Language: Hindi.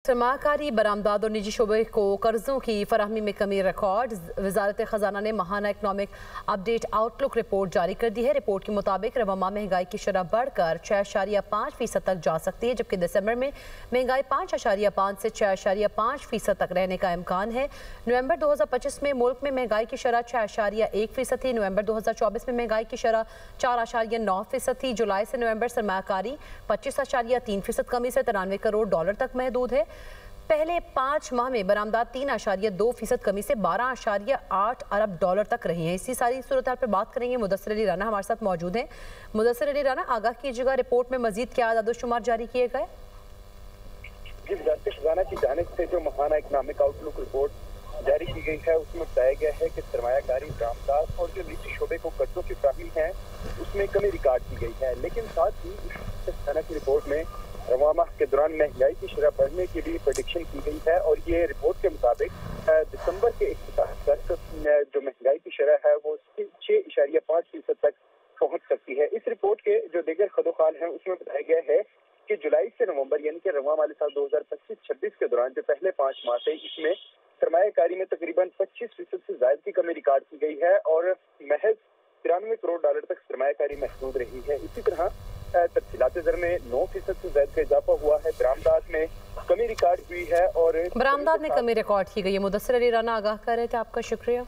सरमाकारी बरामदात और निजी शोबे को कर्जों की फराहमी में कमी रिकॉर्ड। वजारत खजाना ने माहाना इकनॉमिक अपडेट आउटलुक रिपोर्ट जारी कर दी है। रिपोर्ट के मुताबिक रवामा महंगाई की शरह बढ़कर 6.5% तक जा सकती है, जबकि दिसंबर में महंगाई 5.5 से 6.5% तक रहने का इम्कान है। नवंबर 2025 में मुल्क में महंगाई की शरह 6.1% थी। नवंबर 2024 में महंगाई की शरह 4.9% थी। जुलाई से नवंबर सरमाकारी 25.3% कमी से $93 करोड़ तक महदूद है। पहले 5 माह में बरामदात 3.2% कमी से $12.8 अरब तक रही हैं। इसी सारी सूरत हाल पर बात करेंगे। मुदस्सिर अली राना हमारे साथ मौजूद हैं। मुदस्सिर अली राना, आगाह कीजिएगा, रिपोर्ट में मजीद क्या आदाद-ओ-शुमार जारी किए गए? जी, वजारत खजाना की जानिब से जो माहाना इकनॉमिक आउटलुक रिपोर्ट जारी की गई है उसमें बताया गया है कि सरमायाकारी, बरामदात और जो निजी शोबे को कर्जों की फराहमी है उसमें कमी रिकॉर्ड की गई है। लेकिन साथ ही खजाना की रिपोर्ट में रवां माह के दौरान महंगाई की शरह बढ़ने की भी प्रेडिक्शन की गई है और ये रिपोर्ट के मुताबिक दिसंबर के इख्तिताम तक जो महंगाई की शरह है वो 6.5% तक पहुंच सकती है। इस रिपोर्ट के जो दीगर खदोखाल हैं उसमें बताया गया है कि जुलाई से नवंबर यानी कि रवां माली साल 2025-26 के दौरान जो पहले 5 माह थे इसमें सरमायाकारी में तकरीबन 25% से ज्यादा की कमी रिकॉर्ड की गई है और महज $93 करोड़ तक सरमायाकारी महदूद रही है। इसी तरह तफसीलाती दर में 9% से ज्यादा का इजाफा हुआ है। बरामदात में कमी रिकॉर्ड हुई है और बरामदात में कमी रिकॉर्ड की गई है। मुदस्सिर अली राना आगाह कर रहे थे, आपका शुक्रिया।